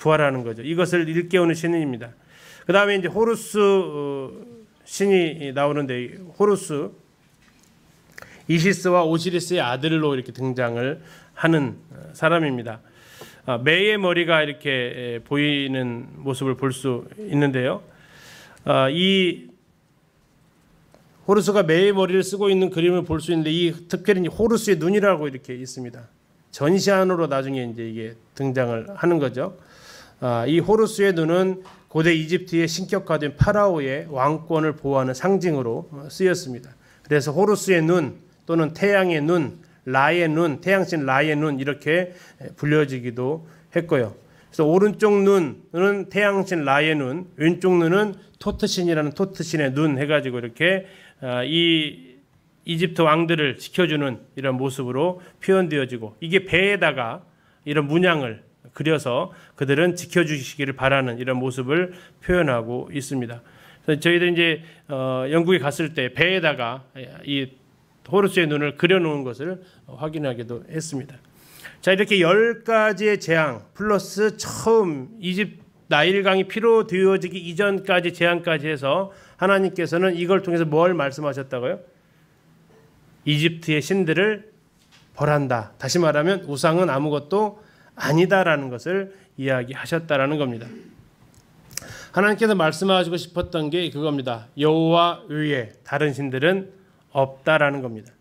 부활하는 거죠. 이것을 일깨우는 신입니다. 그 다음에 이제 호루스 신이 나오는데, 호루스 이시스와 오시리스의 아들로 이렇게 등장을 하는 사람입니다. 매의 머리가 이렇게 보이는 모습을 볼 수 있는데요. 이 호루스가 매의 머리를 쓰고 있는 그림을 볼 수 있는데, 이 특별히 호루스의 눈이라고 이렇게 있습니다. 전시안으로 나중에 이제 이게 등장을 하는 거죠. 이 호루스의 눈은 고대 이집트의 신격화된 파라오의 왕권을 보호하는 상징으로 쓰였습니다. 그래서 호루스의 눈 또는 태양의 눈, 라의 눈, 태양신 라의 눈 이렇게 불려지기도 했고요. 그래서 오른쪽 눈은 태양신 라의 눈, 왼쪽 눈은 토트신이라는 토트신의 눈 해가지고 이렇게 이 이집트 왕들을 지켜주는 이런 모습으로 표현되어지고, 이게 배에다가 이런 문양을 그려서 그들은 지켜주시기를 바라는 이런 모습을 표현하고 있습니다. 그래서 저희들 이제 영국에 갔을 때 배에다가 이 호루스의 눈을 그려놓은 것을 확인하기도 했습니다. 자, 이렇게 10가지의 재앙 플러스 처음 이집트 나일강이 피로 되어지기 이전까지 재앙까지 해서 하나님께서는 이걸 통해서 뭘 말씀하셨다고요? 이집트의 신들을 벌한다. 다시 말하면 우상은 아무것도 아니다라는 것을 이야기하셨다라는 겁니다. 하나님께서 말씀하시고 싶었던 게 그겁니다. 여호와 외에 다른 신들은 없다라는 겁니다.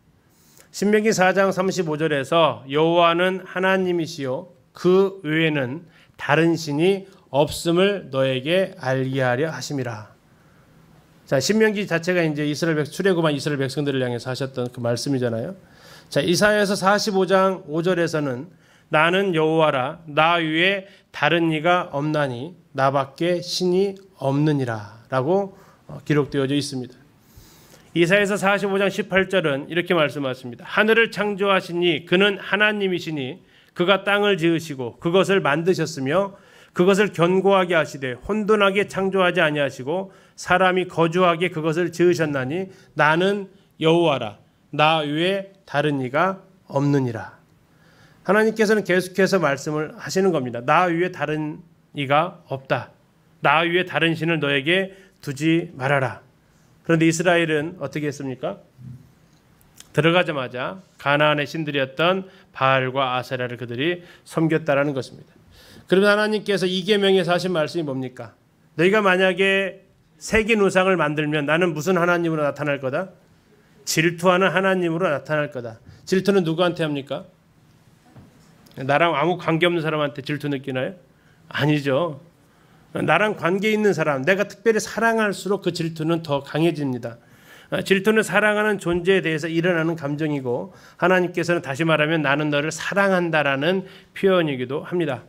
신명기 4장 35절에서 여호와는 하나님이시요 그 외에는 다른 신이 없음을 너에게 알게 하려 하심이라. 자, 신명기 자체가 이제 이스라엘 출애굽한 이스라엘 백성들을 향해서 하셨던 그 말씀이잖아요. 자, 이사야서 45장 5절에서는 나는 여호와라 나 위에 다른 이가 없나니 나밖에 신이 없느니라라고 기록되어져 있습니다. 이사야서 45장 18절은 이렇게 말씀하십니다. 하늘을 창조하시니 그는 하나님이시니 그가 땅을 지으시고 그것을 만드셨으며 그것을 견고하게 하시되 혼돈하게 창조하지 아니하시고 사람이 거주하게 그것을 지으셨나니 나는 여호와라 나 외에 다른 이가 없느니라. 하나님께서는 계속해서 말씀을 하시는 겁니다. 나 위에 다른 이가 없다. 나 위에 다른 신을 너에게 두지 말아라. 그런데 이스라엘은 어떻게 했습니까? 들어가자마자 가나안의 신들이었던 바알과 아세라를 그들이 섬겼다라는 것입니다. 그러면 하나님께서 이 계명에서 하신 말씀이 뭡니까? 너희가 만약에 새긴 우상을 만들면 나는 무슨 하나님으로 나타날 거다? 질투하는 하나님으로 나타날 거다. 질투는 누구한테 합니까? 나랑 아무 관계없는 사람한테 질투 느끼나요? 아니죠. 나랑 관계 있는 사람, 내가 특별히 사랑할수록 그 질투는 더 강해집니다. 질투는 사랑하는 존재에 대해서 일어나는 감정이고, 하나님께서는 다시 말하면 나는 너를 사랑한다라는 표현이기도 합니다.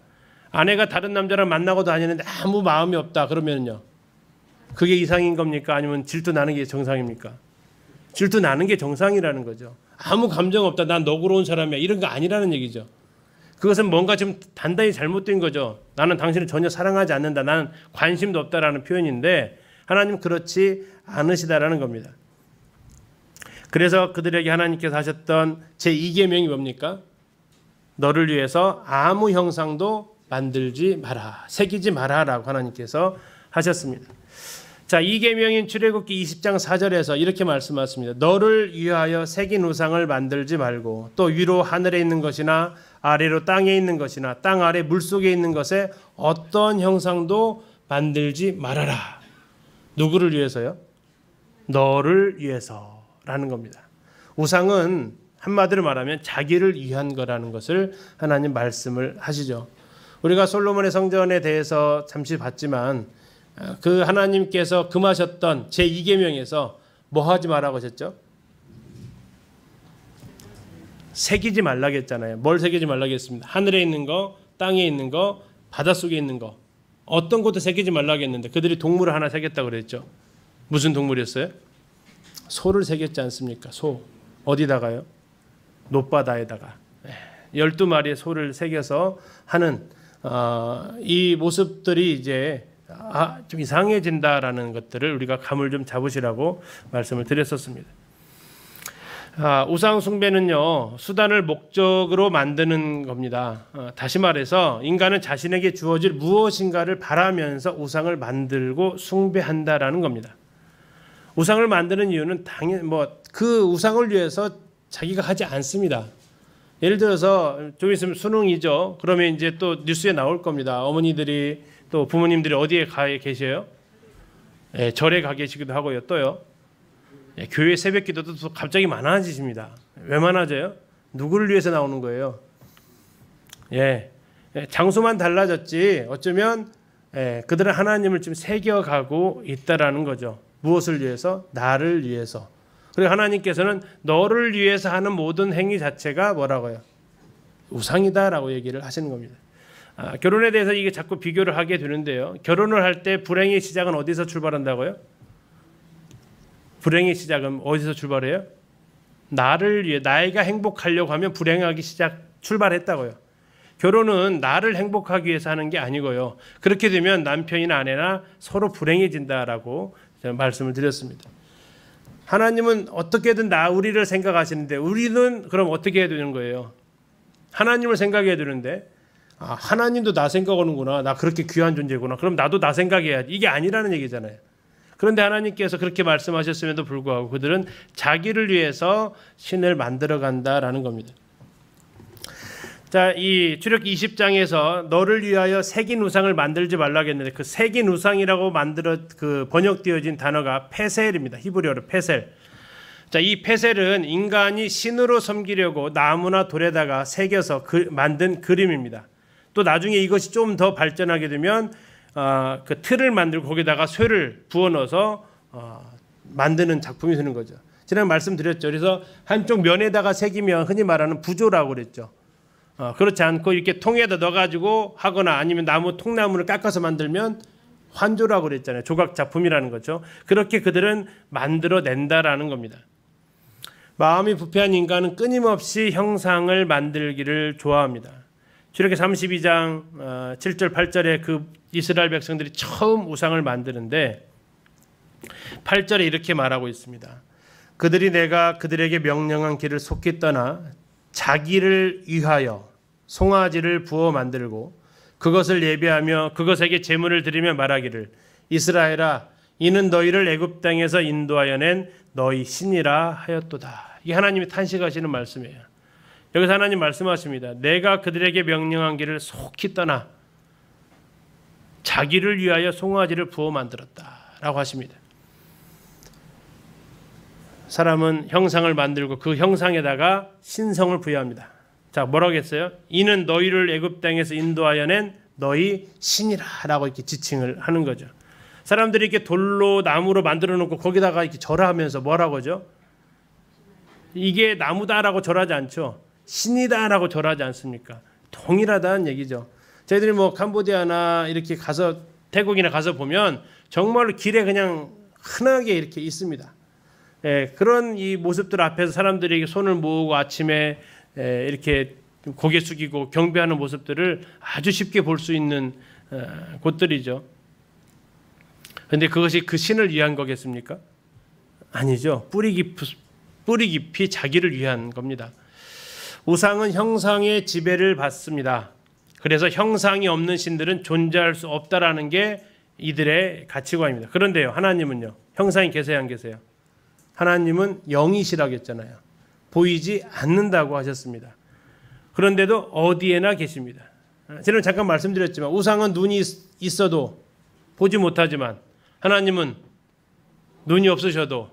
아내가 다른 남자랑 만나고 다니는데 아무 마음이 없다 그러면요, 그게 이상인 겁니까? 아니면 질투 나는 게 정상입니까? 질투 나는 게 정상이라는 거죠. 아무 감정 없다, 난 너그러운 사람이야, 이런 거 아니라는 얘기죠. 그것은 뭔가 좀 단단히 잘못된 거죠. 나는 당신을 전혀 사랑하지 않는다, 나는 관심도 없다라는 표현인데, 하나님 그렇지 않으시다라는 겁니다. 그래서 그들에게 하나님께서 하셨던 제2계명이 뭡니까? 너를 위해서 아무 형상도 만들지 마라, 새기지 마라라고 하나님께서 하셨습니다. 자, 이 계명인 출애굽기 20장 4절에서 이렇게 말씀하십니다. 너를 위하여 새긴 우상을 만들지 말고 또 위로 하늘에 있는 것이나 아래로 땅에 있는 것이나 땅 아래 물속에 있는 것에 어떤 형상도 만들지 말아라. 누구를 위해서요? 너를 위해서라는 겁니다. 우상은 한마디로 말하면 자기를 위한 거라는 것을 하나님 말씀을 하시죠. 우리가 솔로몬의 성전에 대해서 잠시 봤지만 그 하나님께서 금하셨던 제2계명에서 뭐 하지 말라고 하셨죠? 새기지 말라고 했잖아요. 뭘 새기지 말라고 했습니다. 하늘에 있는 거, 땅에 있는 거, 바닷속에 있는 거, 어떤 것도 새기지 말라고 했는데 그들이 동물을 하나 새겼다고 그랬죠. 무슨 동물이었어요? 소를 새겼지 않습니까? 소. 어디다가요? 놋바다에다가 12마리의 소를 새겨서 하는 이 모습들이 이제 좀 이상해진다라는 것들을 우리가 감을 좀 잡으시라고 말씀을 드렸었습니다. 우상 숭배는요, 수단을 목적으로 만드는 겁니다. 다시 말해서 인간은 자신에게 주어질 무엇인가를 바라면서 우상을 만들고 숭배한다라는 겁니다. 우상을 만드는 이유는 당연히 그 우상을 위해서 자기가 하지 않습니다. 예를 들어서 좀 있으면 수능이죠. 그러면 이제 또 뉴스에 나올 겁니다. 어머니들이 또 부모님들이 어디에 가 계세요? 절에 가 계시기도 하고요. 또요. 교회 새벽기도도 또 갑자기 많아지십니다. 왜 많아져요? 누구를 위해서 나오는 거예요? 장소만 달라졌지 어쩌면 그들은 하나님을 지금 새겨가고 있다라는 거죠. 무엇을 위해서? 나를 위해서. 그리고 하나님께서는 너를 위해서 하는 모든 행위 자체가 뭐라고요? 우상이다라고 얘기를 하시는 겁니다. 결혼에 대해서 이게 자꾸 비교를 하게 되는데요. 결혼을 할 때 불행의 시작은 어디서 출발한다고요? 불행의 시작은 어디서 출발해요? 나를 위해, 나이가 행복하려고 하면 불행하기 출발했다고요. 결혼은 나를 행복하기 위해서 하는 게 아니고요. 그렇게 되면 남편이나 아내나 서로 불행해진다라고 제가 말씀을 드렸습니다. 하나님은 어떻게든 우리를 생각하시는데 우리는 그럼 어떻게 해야 되는 거예요? 하나님을 생각해야 되는데 하나님도 나 생각하는구나. 나 그렇게 귀한 존재구나. 그럼 나도 나 생각해야지. 이게 아니라는 얘기잖아요. 그런데 하나님께서 그렇게 말씀하셨음에도 불구하고 그들은 자기를 위해서 신을 만들어간다라는 겁니다. 자, 이 출애굽기 20장에서 너를 위하여 새긴 우상을 만들지 말라고 했는데 그 새긴 우상이라고 번역되어진 단어가 페셀입니다. 히브리어로 페셀. 자, 이 페셀은 인간이 신으로 섬기려고 나무나 돌에다가 새겨서 만든 그림입니다. 또 나중에 이것이 좀 더 발전하게 되면 그 틀을 만들고 거기다가 쇠를 부어 넣어서 만드는 작품이 되는 거죠. 지난번에 말씀드렸죠. 그래서 한쪽 면에다가 새기면 흔히 말하는 부조라고 그랬죠. 그렇지 않고 이렇게 통에다 넣어가지고 하거나 아니면 통나무를 깎아서 만들면 환조라고 그랬잖아요. 조각 작품이라는 거죠. 그렇게 그들은 만들어낸다라는 겁니다. 마음이 부패한 인간은 끊임없이 형상을 만들기를 좋아합니다. 출애굽기 32장 7절 8절에 그 이스라엘 백성들이 처음 우상을 만드는데 8절에 이렇게 말하고 있습니다. 그들이 내가 그들에게 명령한 길을 속히 떠나 자기를 위하여 송아지를 부어 만들고 그것을 예배하며 그것에게 제물을 드리며 말하기를 이스라엘아 이는 너희를 애굽 땅에서 인도하여 낸 너희 신이라 하였도다. 이게 하나님이 탄식하시는 말씀이에요. 여기서 하나님 말씀하십니다. 내가 그들에게 명령한 길을 속히 떠나 자기를 위하여 송아지를 부어 만들었다라고 하십니다. 사람은 형상을 만들고 그 형상에다가 신성을 부여합니다. 자, 뭐라고 했어요? 이는 너희를 애굽 땅에서 인도하여 낸 너희 신이라라고 이렇게 지칭을 하는 거죠. 사람들이 이렇게 돌로 나무로 만들어 놓고 거기다가 이렇게 절하면서 뭐라고 하죠? 이게 나무다라고 절하지 않죠. 신이다라고 절하지 않습니까? 동일하다는 얘기죠. 저희들이 캄보디아나 이렇게 가서 태국이나 가서 보면 정말로 길에 그냥 흔하게 이렇게 있습니다. 그런 이 모습들 앞에서 사람들이 손을 모으고 아침에 이렇게 고개 숙이고 경배하는 모습들을 아주 쉽게 볼 수 있는 곳들이죠. 그런데 그것이 그 신을 위한 거겠습니까? 아니죠. 뿌리 깊이 자기를 위한 겁니다. 우상은 형상의 지배를 받습니다. 그래서 형상이 없는 신들은 존재할 수 없다라는 게 이들의 가치관입니다. 그런데요, 하나님은요, 형상이 계세요, 안 계세요? 하나님은 영이시라고 했잖아요. 보이지 않는다고 하셨습니다. 그런데도 어디에나 계십니다. 저는 잠깐 말씀드렸지만 우상은 눈이 있어도 보지 못하지만 하나님은 눈이 없으셔도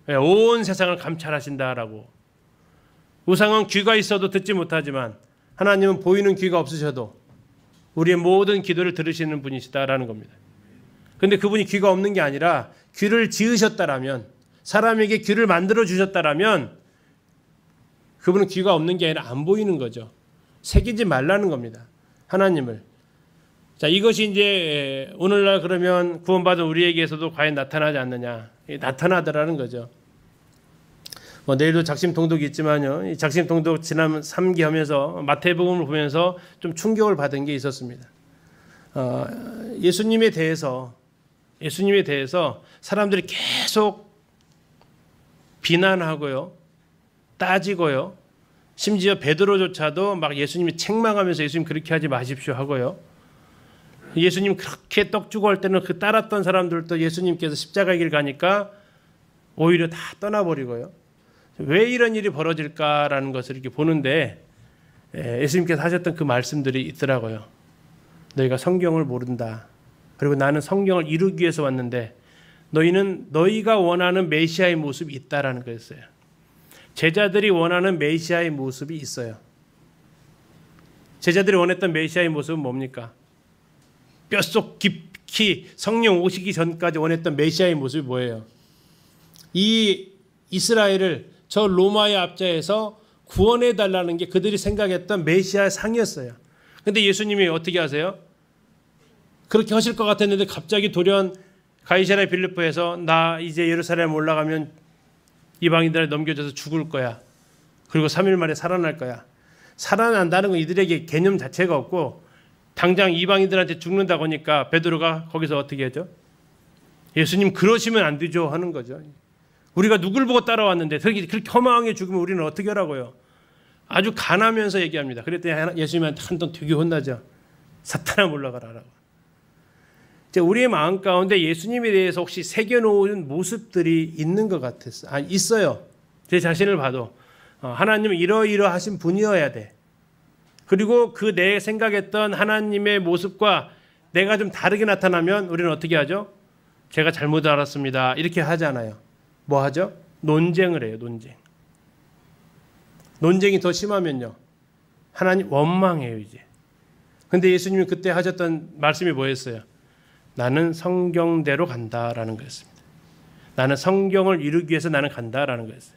온 세상을 감찰하신다라고. 우상은 귀가 있어도 듣지 못하지만 하나님은 보이는 귀가 없으셔도 우리의 모든 기도를 들으시는 분이시다라는 겁니다. 그런데 그분이 귀가 없는 게 아니라 귀를 지으셨다라면, 사람에게 귀를 만들어 주셨다라면 그분은 귀가 없는 게 아니라 안 보이는 거죠. 새기지 말라는 겁니다. 하나님을. 자, 이것이 이제 오늘날 그러면 구원받은 우리에게서도 과연 나타나지 않느냐? 나타나더라는 거죠. 내일도 작심통독이 있지만요. 이 작심통독 지난 3기 하면서 마태복음을 보면서 좀 충격을 받은 게 있었습니다. 예수님에 대해서 사람들이 계속 비난하고요. 따지고요. 심지어 베드로조차도 막 예수님이 책망하면서 예수님 그렇게 하지 마십시오 하고요. 예수님 그렇게 떡 주고 할 때는 그 따랐던 사람들도 예수님께서 십자가 길 가니까 오히려 다 떠나버리고요. 왜 이런 일이 벌어질까라는 것을 이렇게 보는데 예수님께서 하셨던 그 말씀들이 있더라고요. 너희가 성경을 모른다. 그리고 나는 성경을 이루기 위해서 왔는데 너희는 너희가 원하는 메시아의 모습이 있다라는 거였어요. 제자들이 원하는 메시아의 모습이 있어요. 제자들이 원했던 메시아의 모습은 뭡니까? 뼛속 깊이 성령 오시기 전까지 원했던 메시아의 모습이 뭐예요? 이 이스라엘을 저 로마의 압제에서 구원해 달라는 게 그들이 생각했던 메시아의 상이었어요. 근데 예수님이 어떻게 하세요? 그렇게 하실 것 같았는데 갑자기 돌연 가이사랴 빌립보에서 나 이제 예루살렘 올라가면 이방인들에 넘겨져서 죽을 거야. 그리고 3일 만에 살아날 거야. 살아난다는 건 이들에게 개념 자체가 없고 당장 이방인들한테 죽는다고 하니까 베드로가 거기서 어떻게 하죠? 예수님 그러시면 안 되죠 하는 거죠. 우리가 누굴 보고 따라왔는데 그렇게 허망하게 죽으면 우리는 어떻게 하라고요? 아주 간하면서 얘기합니다. 그랬더니 예수님한테 한번 되게 혼나죠. 사탄아 물러가라라고. 우리의 마음 가운데 예수님에 대해서 혹시 새겨놓은 모습들이 있는 것 같았어요. 있어요. 제 자신을 봐도 하나님은 이러이러하신 분이어야 돼. 그리고 그 내 생각했던 하나님의 모습과 내가 좀 다르게 나타나면 우리는 어떻게 하죠? 제가 잘못 알았습니다. 이렇게 하잖아요. 뭐 하죠? 논쟁을 해요. 논쟁. 논쟁이 더 심하면요. 하나님 원망해요 이제. 근데 예수님이 그때 하셨던 말씀이 뭐였어요? 나는 성경대로 간다라는 거였습니다. 나는 성경을 이루기 위해서 나는 간다라는 거였어요.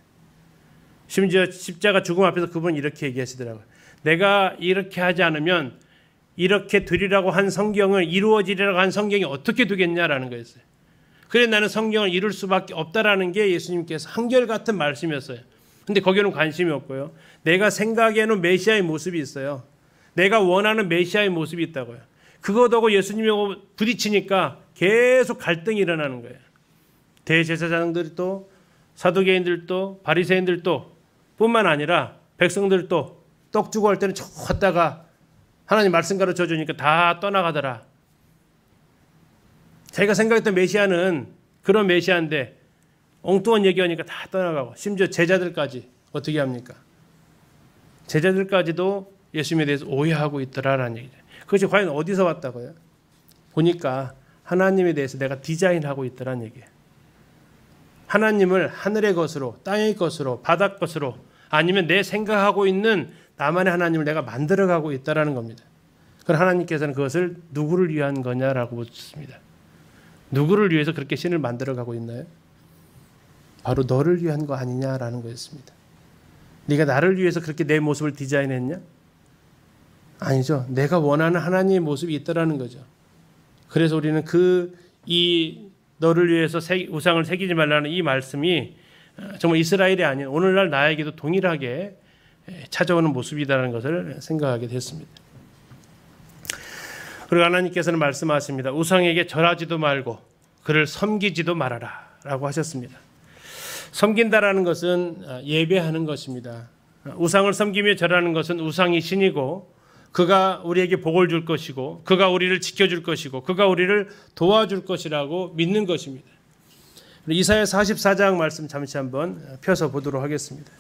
심지어 십자가 죽음 앞에서 그분은 이렇게 얘기하시더라고요. 내가 이렇게 하지 않으면 이렇게 되리라고 한 성경을 이루어지리라고 한 성경이 어떻게 되겠냐라는 거였어요. 그래 나는 성경을 이룰 수밖에 없다라는 게 예수님께서 한결같은 말씀이었어요. 근데 거기에는 관심이 없고요. 내가 생각에는 메시아의 모습이 있어요. 내가 원하는 메시아의 모습이 있다고요. 그거하고 예수님하고 부딪히니까 계속 갈등이 일어나는 거예요. 대제사장들도 사두개인들도 바리새인들도 뿐만 아니라 백성들도 떡 주고 할 때는 쳤다가 하나님 말씀 가르쳐 주니까 다 떠나가더라. 자기가 생각했던 메시아는 그런 메시아인데 엉뚱한 얘기하니까 다 떠나가고 심지어 제자들까지 어떻게 합니까? 제자들까지도 예수님에 대해서 오해하고 있더라라는 얘기죠. 그것이 과연 어디서 왔다고요? 보니까 하나님에 대해서 내가 디자인하고 있더라는 얘기예요. 하나님을 하늘의 것으로 땅의 것으로 바닥 것으로 아니면 내 생각하고 있는 나만의 하나님을 내가 만들어가고 있다는 겁니다. 그럼 하나님께서는 그것을 누구를 위한 거냐라고 묻습니다. 누구를 위해서 그렇게 신을 만들어가고 있나요? 바로 너를 위한 거 아니냐라는 거였습니다. 네가 나를 위해서 그렇게 내 모습을 디자인했냐? 아니죠. 내가 원하는 하나님의 모습이 있다라는 거죠. 그래서 우리는 이 너를 위해서 우상을 새기지 말라는 이 말씀이 정말 이스라엘이 아닌 오늘날 나에게도 동일하게 찾아오는 모습이라는 것을 생각하게 됐습니다. 그리고 하나님께서는 말씀하십니다. 우상에게 절하지도 말고 그를 섬기지도 말아라 라고 하셨습니다. 섬긴다라는 것은 예배하는 것입니다. 우상을 섬기며 절하는 것은 우상이 신이고 그가 우리에게 복을 줄 것이고 그가 우리를 지켜줄 것이고 그가 우리를 도와줄 것이라고 믿는 것입니다. 이사야 44장 말씀 잠시 한번 펴서 보도록 하겠습니다.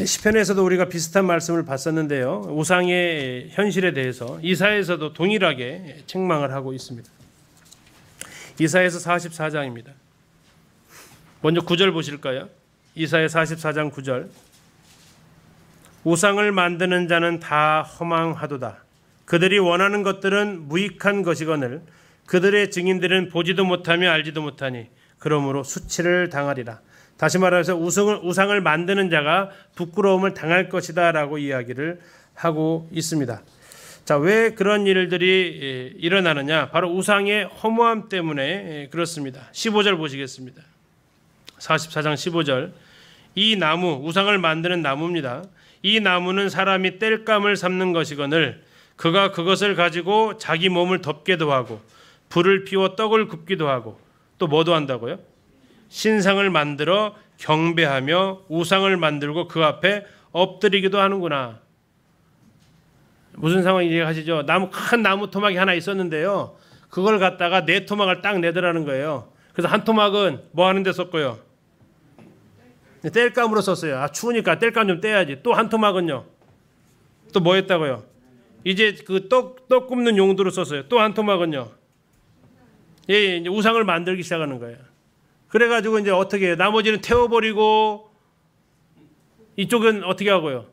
시편에서도 우리가 비슷한 말씀을 봤었는데요. 우상의 현실에 대해서 이사야에서도 동일하게 책망을 하고 있습니다. 이사야에서 44장입니다. 먼저 9절 보실까요? 이사야 44장 9절. 우상을 만드는 자는 다 허망하도다. 그들이 원하는 것들은 무익한 것이거늘 그들의 증인들은 보지도 못하며 알지도 못하니 그러므로 수치를 당하리라. 다시 말해서 우상을 만드는 자가 부끄러움을 당할 것이다 라고 이야기를 하고 있습니다. 자, 왜 그런 일들이 일어나느냐? 바로 우상의 허무함 때문에 그렇습니다. 15절 보시겠습니다. 44장 15절. 이 나무, 우상을 만드는 나무입니다. 이 나무는 사람이 땔감을 삼는 것이거늘 그가 그것을 가지고 자기 몸을 덮게도 하고 불을 피워 떡을 굽기도 하고 또 뭐도 한다고요? 신상을 만들어 경배하며 우상을 만들고 그 앞에 엎드리기도 하는구나. 무슨 상황인지 이해하시죠? 큰 나무 토막이 하나 있었는데요. 그걸 갖다가 4토막을 딱 내더라는 거예요. 그래서 한 토막은 뭐 하는 데 썼고요? 땔감으로 썼어요. 추우니까 땔감 좀 떼야지. 또 한 토막은요. 또 뭐 했다고요? 이제 그 떡 굽는 용도로 썼어요. 또 한 토막은요. 예, 이제 우상을 만들기 시작하는 거예요. 그래가지고 이제 어떻게 해요? 나머지는 태워버리고 이쪽은 어떻게 하고요?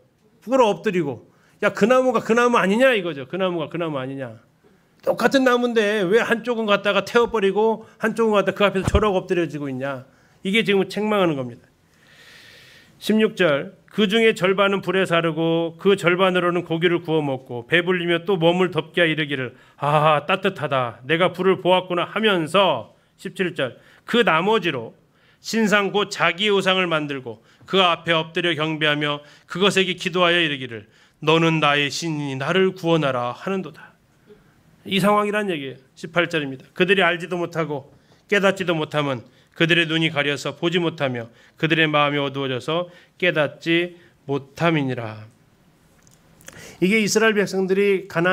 그걸 엎드리고. 야, 그 나무가 그 나무 아니냐 이거죠. 그 나무가 그 나무 아니냐. 똑같은 나무인데 왜 한쪽은 갖다가 태워버리고 한쪽은 갖다가 그 앞에서 저러고 엎드려지고 있냐. 이게 지금 책망하는 겁니다. 16절 그 중에 절반은 불에 사르고 그 절반으로는 고기를 구워 먹고 배불리며 또 몸을 덮게 하여 이르기를 아 따뜻하다 내가 불을 보았구나 하면서 17절 그 나머지로 신상 곧 자기의 우상을 만들고 그 앞에 엎드려 경배하며 그것에게 기도하여 이르기를 너는 나의 신이니 나를 구원하라 하는도다. 이 상황이란 얘기예요. 18절입니다. 그들이 알지도 못하고 깨닫지도 못함은 그들의 눈이 가려서 보지 못하며 그들의 마음이 어두워져서 깨닫지 못함이니라. 이게 이스라엘 백성들이 가나안